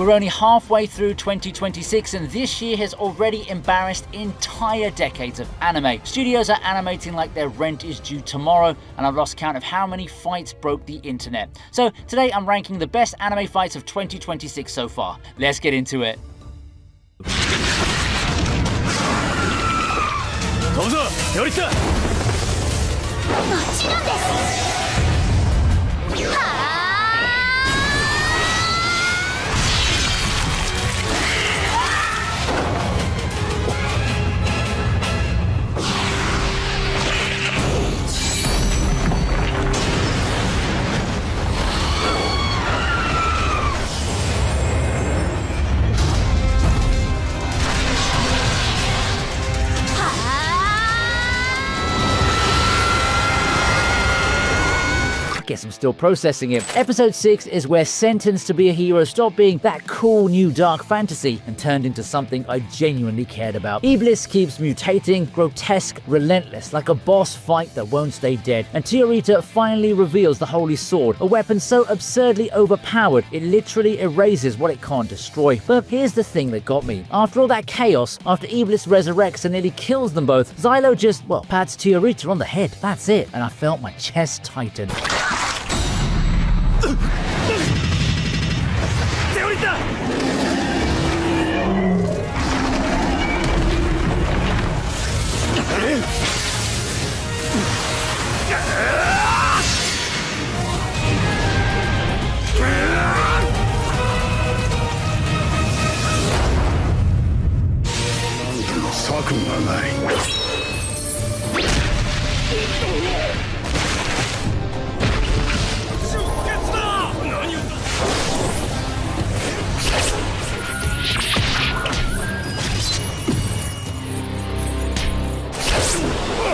We're only halfway through 2026 and this year has already embarrassed entire decades of anime. Studios are animating like their rent is due tomorrow, and I've lost count of how many fights broke the internet. So today I'm ranking the best anime fights of 2026 so far. Let's get into it. 飛ぶぞ寄りつもちろんですはあGuess I'm still processing it. Episode 6 is where Sentenced to be a Hero stopped being that cool new dark fantasy and turned into something I genuinely cared about. Iblis keeps mutating, grotesque, relentless, like a boss fight that won't stay dead. And Teorita finally reveals the Holy Sword, a weapon so absurdly overpowered it literally erases what it can't destroy. But here's the thing that got me. After all that chaos, after Iblis resurrects and nearly kills them both, Xylo just, well, pats Teorita on the head. That's it. And I felt my chest tighten. 手降りた策がない。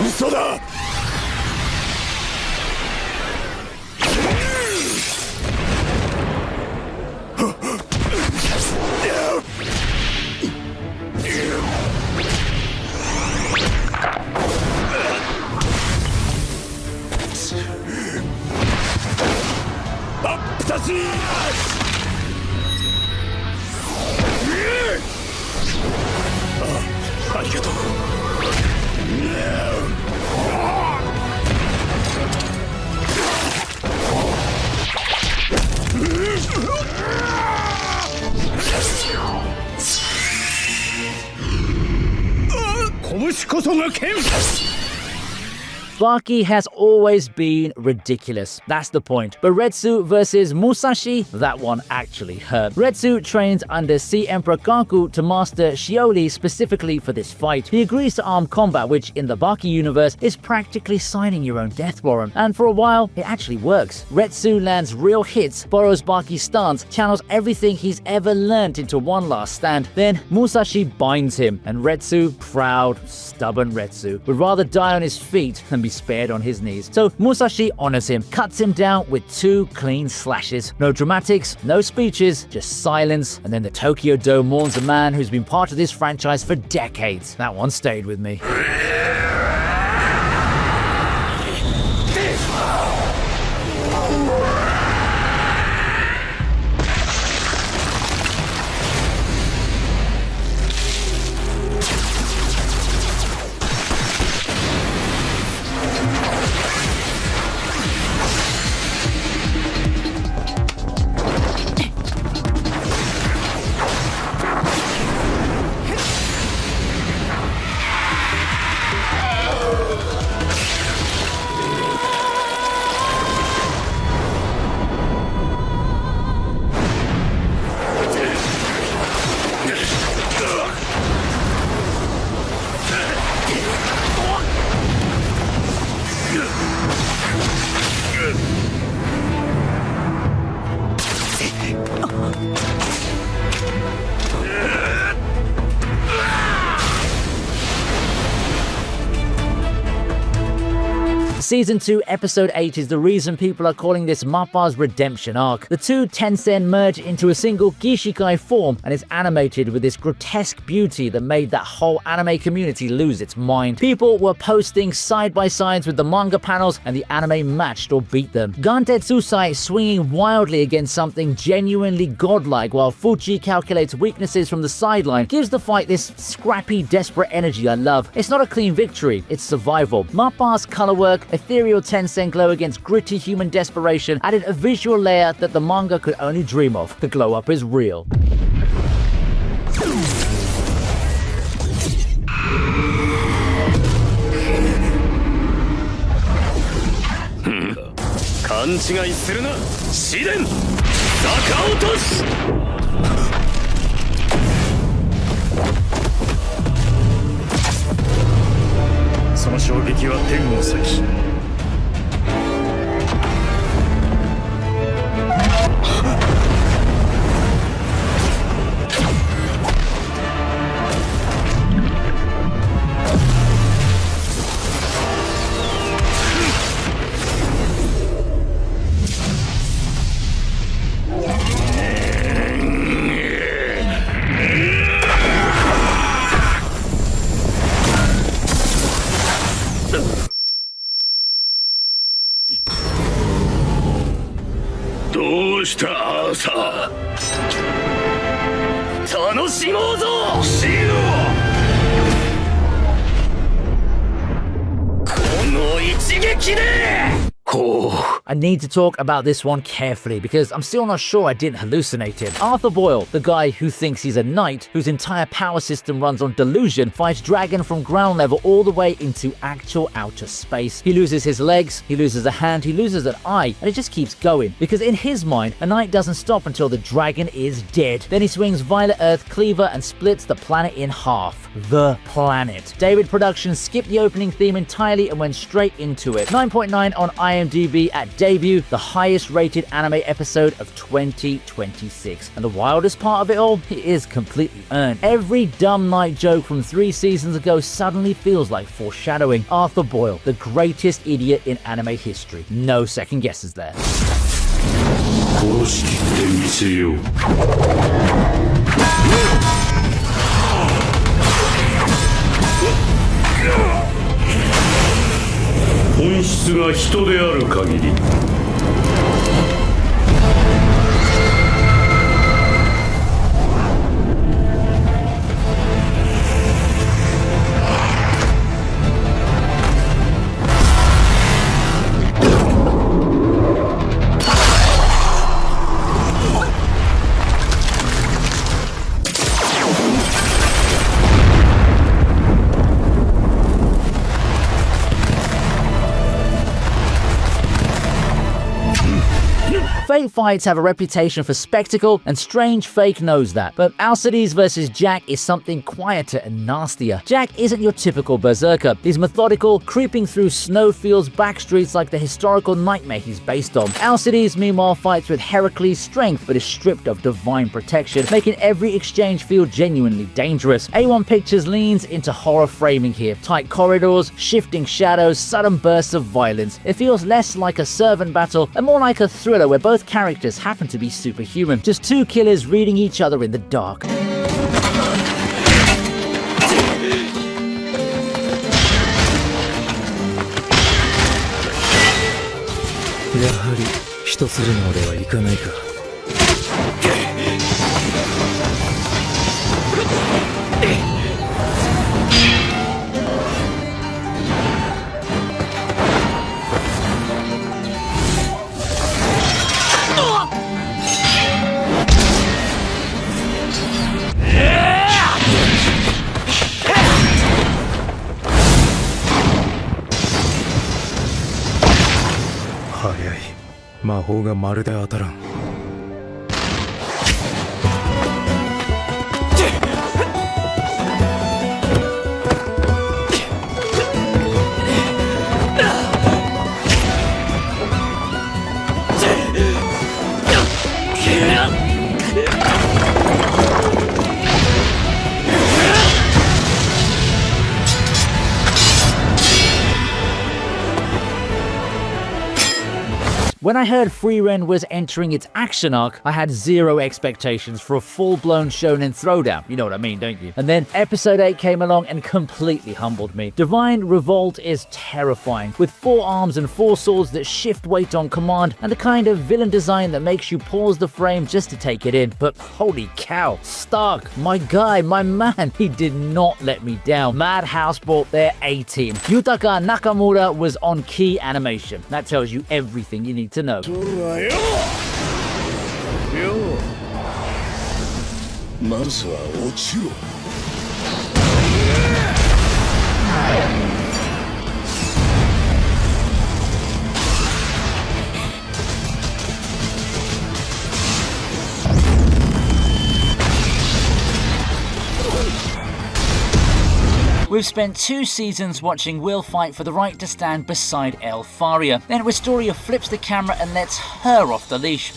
嘘だ。真っ二つ。ありがとう。拳こそが剣。Baki has always been ridiculous, that's the point. But Retsu versus Musashi, that one actually hurt. Retsu trains under Sea Emperor Gaku to master Shioli specifically for this fight. He agrees to armed combat, which in the Baki universe is practically signing your own death warrant. And for a while, it actually works. Retsu lands real hits, borrows Baki's stance, channels everything he's ever learnt into one last stand. Then Musashi binds him, and Retsu, proud, stubborn Retsu, would rather die on his feet than be spared on his knees. So Musashi honors him, cuts him down with 2 clean slashes. No dramatics, no speeches, just silence, and then the Tokyo Dome mourns a man who's been part of this franchise for decades. That one stayed with me. Season 2, Episode 8 is the reason people are calling this Mappa's redemption arc. The two Tensen merge into a single Gishikai form and is animated with this grotesque beauty that made that whole anime community lose its mind. People were posting side-by-sides with the manga panels and the anime matched or beat them. Gantetsusai swinging wildly against something genuinely godlike while Fuchi calculates weaknesses from the sideline gives the fight this scrappy, desperate energy I love. It's not a clean victory, it's survival. Mappa's color work, ethereal Tensen glow against gritty human desperation added a visual layer that the manga could only dream of. The glow up is real. 勘違いするな試練逆落としその衝撃は天を裂きどうしたアーサー楽しもうぞシードこの一撃で I need to talk about this one carefully because I'm still not sure I didn't hallucinate him. Arthur Boyle, the guy who thinks he's a knight, whose entire power system runs on delusion, fights Dragon from ground level all the way into actual outer space. He loses his legs, he loses a hand, he loses an eye, and it just keeps going. Because in his mind, a knight doesn't stop until the dragon is dead. Then he swings Violet Earth Cleaver and splits the planet in half. The planet. David Productions skipped the opening theme entirely and went straight into it. 9.9 on IMDb at debut, the highest rated anime episode of 2026. And the wildest part of it all, it is completely earned. Every dumb night joke from 3 seasons ago suddenly feels like foreshadowing. Arthur Boyle, the greatest idiot in anime history. No second guesses there. 殺しきってみせよう本質が人である限り Fake fights have a reputation for spectacle, and Strange Fake knows that. But Alcides vs Jack is something quieter and nastier. Jack isn't your typical berserker. He's methodical, creeping through snowfields, backstreets like the historical nightmare he's based on. Alcides, meanwhile, fights with Heracles' strength, but is stripped of divine protection, making every exchange feel genuinely dangerous. A1 Pictures leans into horror framing here. Tight corridors, shifting shadows, sudden bursts of violence. It feels less like a servant battle and more like a thriller where both characters happen to be superhuman. Just two killers reading each other in the dark. やはり一つでまではいかないか。早い。魔法がまるで当たらん。When I heard Frieren was entering its action arc, I had zero expectations for a full-blown shonen throwdown. You know what I mean, don't you? And then episode 8 came along and completely humbled me. Divine Revolt is terrifying, with 4 arms and 4 swords that shift weight on command, and the kind of villain design that makes you pause the frame just to take it in. But holy cow, Stark, my guy, my man, he did not let me down. Madhouse brought their A-team. Yutaka Nakamura was on key animation. That tells you everything you need to know. まずは落ちろ。 We've spent 2 seasons watching Will fight for the right to stand beside Elfaria. Then Wistoria flips the camera and lets her off the leash.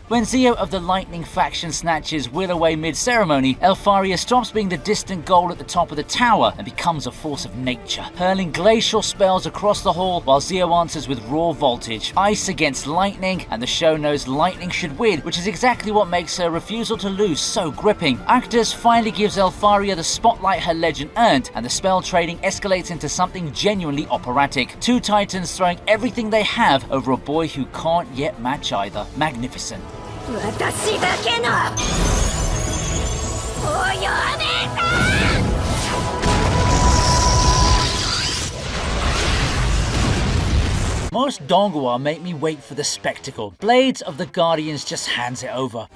When Zio of the Lightning faction snatches Will away mid-ceremony, Elfaria stops being the distant goal at the top of the tower and becomes a force of nature, hurling glacial spells across the hall while Zio answers with raw voltage. Ice against lightning, and the show knows lightning should win, which is exactly what makes her refusal to lose so gripping. Actus finally gives Elfaria the spotlight her legend earned, and the spell trading escalates into something genuinely operatic. 2 titans throwing everything they have over a boy who can't yet match either. Magnificent. 私だけのお嫁さん Most Dongua make me wait for the spectacle. Blades of the Guardians just hands it over.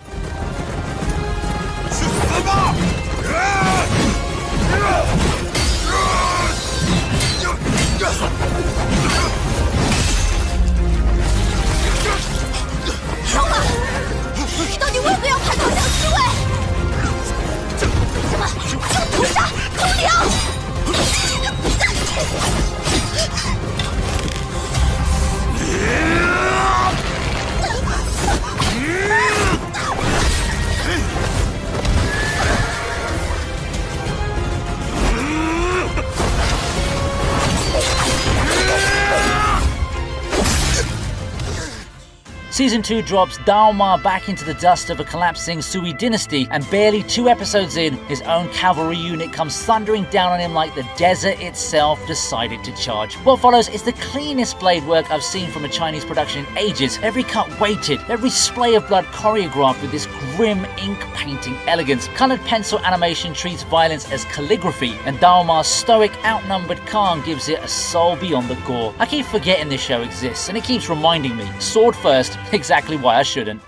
Season 2 drops Daomar back into the dust of a collapsing Sui dynasty, and barely 2 episodes in, his own cavalry unit comes thundering down on him like the desert itself decided to charge. What follows is the cleanest blade work I've seen from a Chinese production in ages. Every cut weighted, every splay of blood choreographed with this grim ink painting elegance. Coloured pencil animation treats violence as calligraphy, and Daomar's stoic, outnumbered calm gives it a soul beyond the gore. I keep forgetting this show exists, and it keeps reminding me, sword first, exactly why I shouldn't.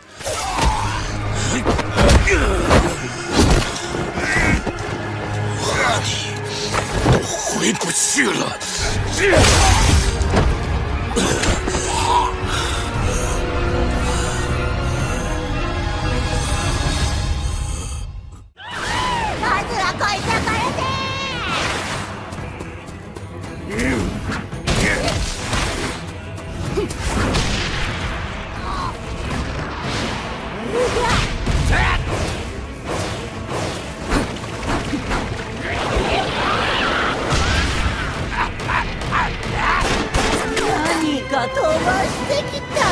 回不去了。まずはこいつを殺せ。何か飛ばしてきたか。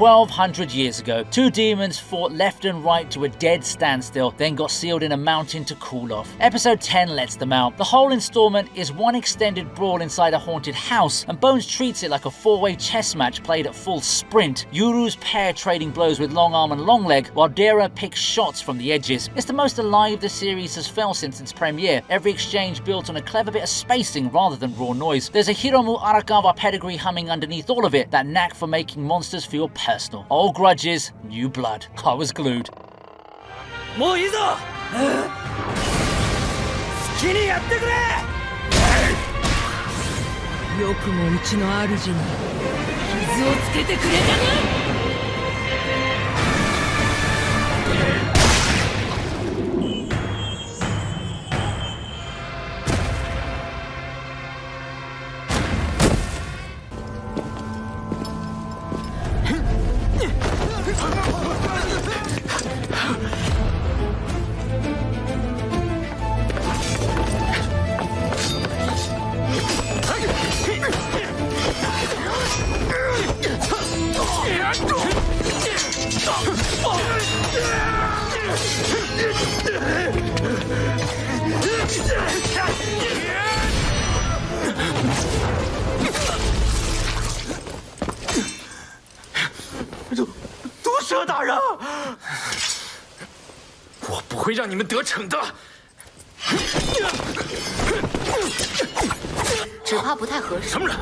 1,200 years ago, 2 demons fought left and right to a dead standstill, then got sealed in a mountain to cool off. Episode 10 lets them out. The whole installment is one extended brawl inside a haunted house, and Bones treats it like a 4-way chess match played at full sprint. Yuru's pair trading blows with long arm and long leg, while Dera picks shots from the edges. It's the most alive the series has felt since its premiere, every exchange built on a clever bit of spacing rather than raw noise. There's a Hiromu Arakawa pedigree humming underneath all of it, that knack for making monsters feel personal. Old grudges, new blood. I was glued. もういいぞ。きにやってくれ。よくもうちの主に傷をつけてくれたな。毒蛇大人，我不会让你们得逞的。只怕不太合适。什么人？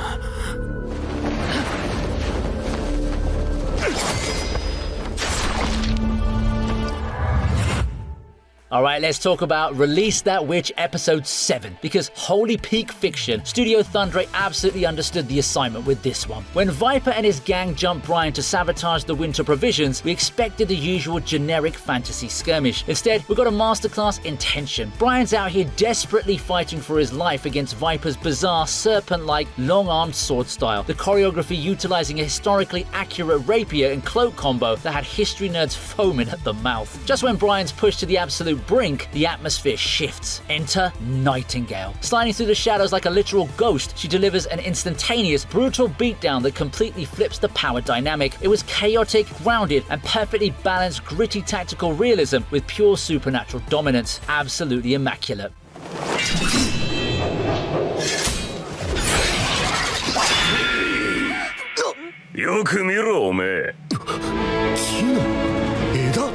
Alright, let's talk about Release That Witch Episode 7, because holy peak fiction, Studio Thundere absolutely understood the assignment with this one. When Viper and his gang jumped Brian to sabotage the winter provisions, we expected the usual generic fantasy skirmish. Instead, we got a masterclass in tension. Brian's out here desperately fighting for his life against Viper's bizarre serpent-like long-armed sword style, the choreography utilizing a historically accurate rapier and cloak combo that had history nerds foaming at the mouth. Just when Brian's pushed to the absolute brink, the atmosphere shifts. Enter Nightingale. Sliding through the shadows like a literal ghost, she delivers an instantaneous, brutal beatdown that completely flips the power dynamic. It was chaotic, grounded, and perfectly balanced gritty tactical realism with pure supernatural dominance. Absolutely immaculate. よく見ろおめえ。木の枝。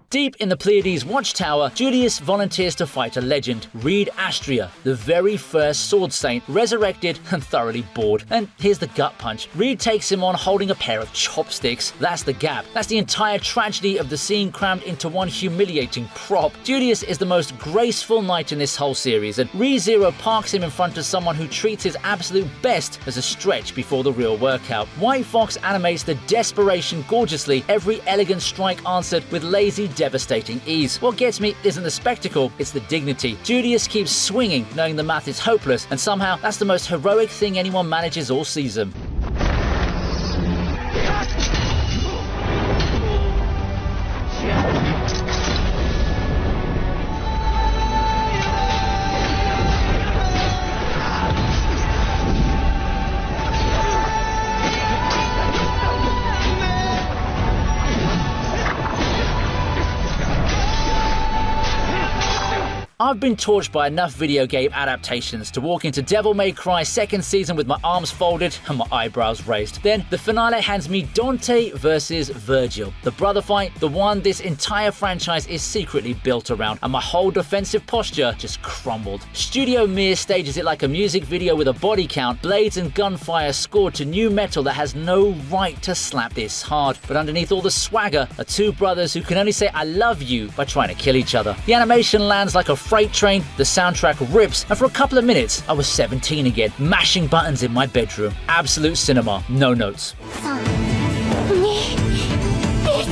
Deep in the Pleiades watchtower, Julius volunteers to fight a legend, Reed Astria, the very first sword saint, resurrected and thoroughly bored. And here's the gut punch. Reed takes him on holding a pair of chopsticks. That's the gap. That's the entire tragedy of the scene crammed into one humiliating prop. Julius is the most graceful knight in this whole series, and ReZero parks him in front of someone who treats his absolute best as a stretch before the real workout. White Fox animates the desperation gorgeously, every elegant strike answered with lazy, devastating ease. What gets me isn't the spectacle, it's the dignity. Julius keeps swinging, knowing the math is hopeless, and somehow that's the most heroic thing anyone manages all season. I've been torched by enough video game adaptations to walk into Devil May Cry 2nd season with my arms folded and my eyebrows raised. Then the finale hands me Dante versus Virgil, the brother fight, the one this entire franchise is secretly built around, and my whole defensive posture just crumbled. Studio Mir stages it like a music video with a body count, blades and gunfire scored to new metal that has no right to slap this hard. But underneath all the swagger are two brothers who can only say I love you by trying to kill each other. The animation lands like a freight train, the soundtrack rips, and for a couple of minutes I was 17 again, mashing buttons in my bedroom. Absolute cinema, no notes. 3、2、1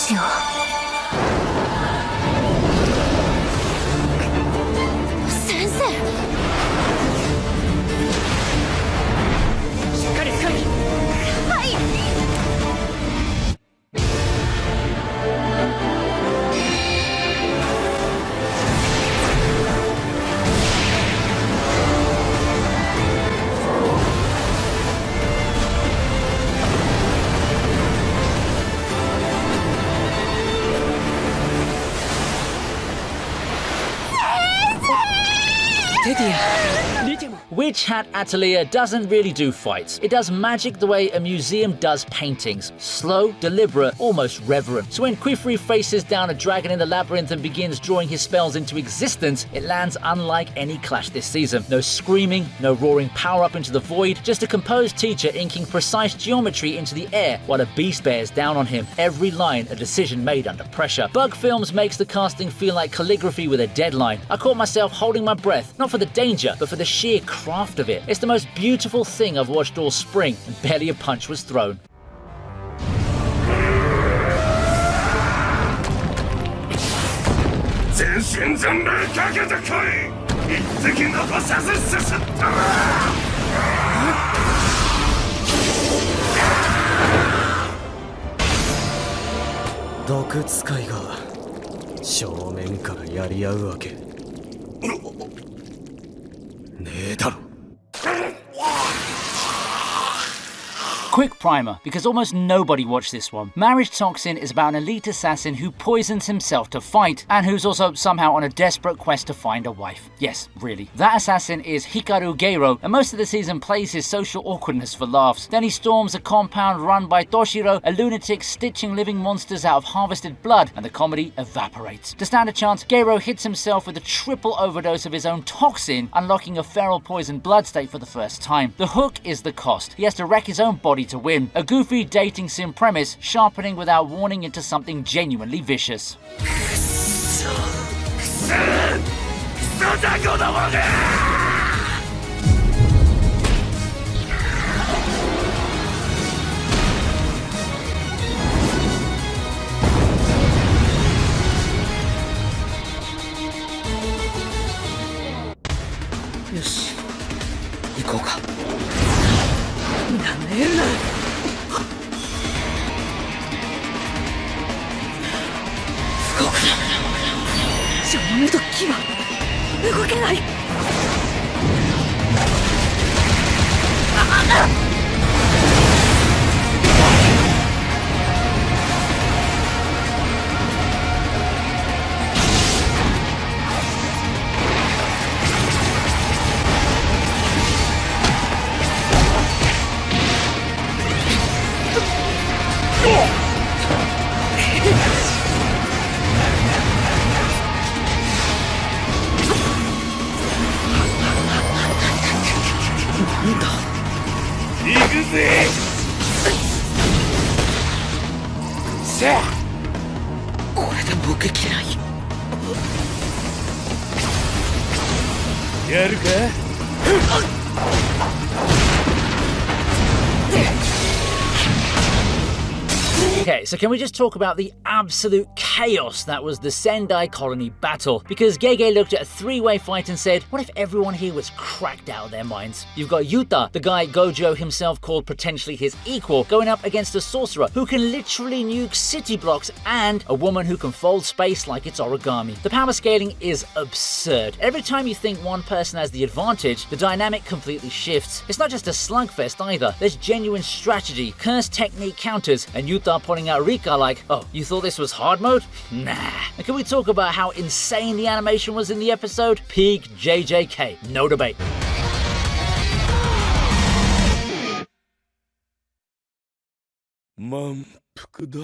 しよう。先生。しっかりつかみ。はい。Witch Hat Atelier doesn't really do fights. It does magic the way a museum does paintings. Slow, deliberate, almost reverent. So when Quifri faces down a dragon in the labyrinth and begins drawing his spells into existence, it lands unlike any clash this season. No screaming, no roaring power up into the void, just a composed teacher inking precise geometry into the air while a beast bears down on him. Every line a decision made under pressure. Bug Films makes the casting feel like calligraphy with a deadline. I caught myself holding my breath, not for the danger, but for the sheer craft of it. It's the most beautiful thing I've watched all spring, and barely a punch was thrown. 全身全霊かけてこい。一滴残さずすすったら。毒使いが正面からやり合うわけねえだろ。 Quick primer, because almost nobody watched this one. Marriage Toxin is about an elite assassin who poisons himself to fight, and who's also somehow on a desperate quest to find a wife. Yes, really. That assassin is Hikaru Geiro, and most of the season plays his social awkwardness for laughs. Then he storms a compound run by Toshiro, a lunatic stitching living monsters out of harvested blood, and the comedy evaporates. To stand a chance, Geiro hits himself with a triple overdose of his own toxin, unlocking a feral poison blood state for the first time. The hook is the cost. He has to wreck his own body to win. A goofy dating sim premise, sharpening without warning into something genuinely vicious. Yoshi, 行こうか。なめるな。動くな。ジョンとキは動けない。行くぜ。さあ。これでも受けきれない。やるか。Okay, so can we just talk about the absolute chaos that was the Sendai colony battle? Because Gege looked at a three-way fight and said, what if everyone here was cracked out of their minds? You've got Yuta, the guy Gojo himself called potentially his equal, going up against a sorcerer who can literally nuke city blocks, and a woman who can fold space like it's origami. The power scaling is absurd. Every time you think one person has the advantage, the dynamic completely shifts. It's not just a slugfest either. There's genuine strategy, cursed technique counters, and Yuta pointing out Rika like, oh, you thought this was hard mode? Nah. And can we talk about how insane the animation was in the episode? Peak JJK, no debate. 満腹だ。